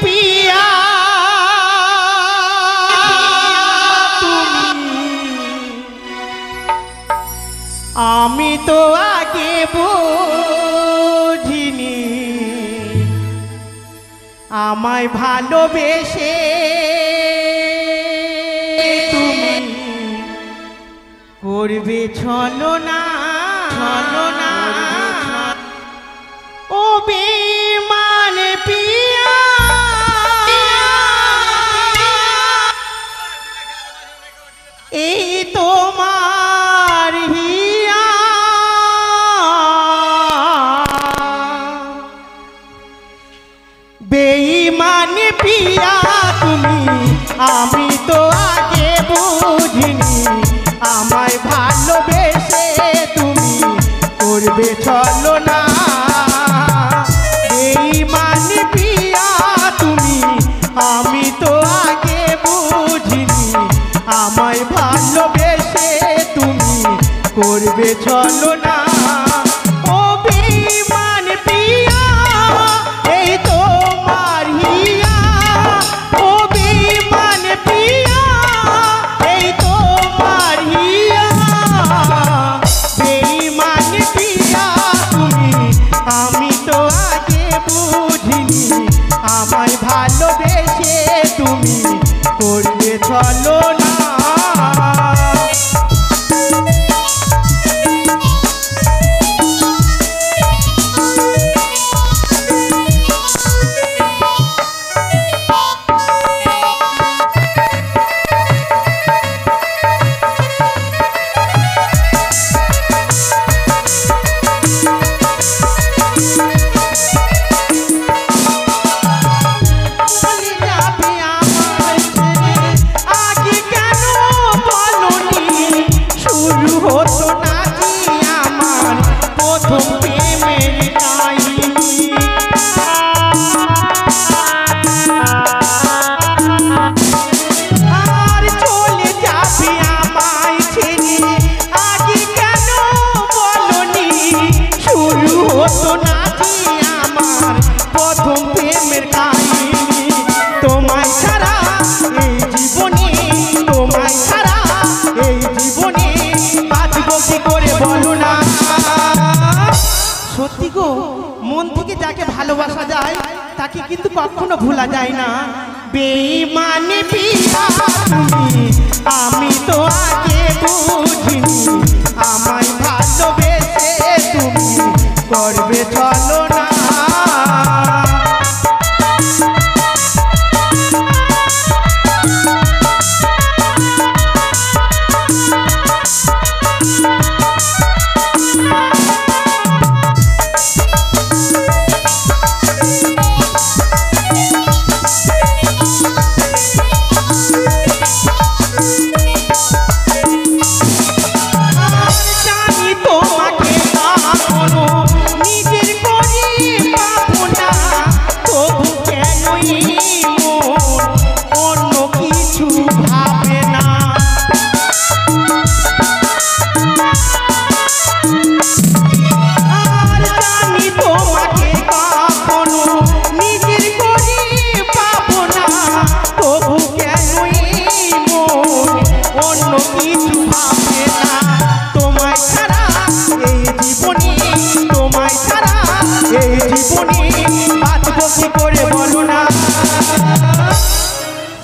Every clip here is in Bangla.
पिया आमी तो आगे बुझिनी आमाय भालोबेशे तुमी करबे छलना छलना ओ बेईमान पिया এই তোমার হিয়া বেঈমান পিয়া তুমি আমি তো আগে বুঝিনি আমায় ভালোবেসে তুমি করবে ছলনা বেঈমান পিয়া তুমি আমি তো আগে বুঝিনি আমায় ভালোবেসে তুমি করবে ছলনা ও বেঈমান পিয়া এই তোমার হিয়া ও বেঈমান পিয়া এই তোমার হিয়া বেঈমান পিয়া তুমি আমি তো আগে বুঝিনি আমায় ভালোবেসে তুমি করবে ছলনা সত্যি গো মন থেকে যাকে ভালোবাসা যায় তাকে কিন্তু কখনো ভোলা যায় না বেঈমান পিয়া তুমি আমি তো আগে বুঝিনি আমায় ভালোবেসে তুমি করবে ছলনা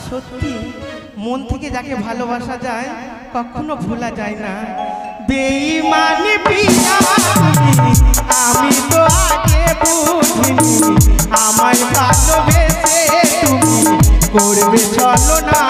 সত্যি মন থেকে যাকে ভালোবাসা যায় কখনো ভোলা যায় না বেঈমান পিয়া আমি তো আগে বুঝিনি আমায় ভালোবেসে তুমি করবে ছলনা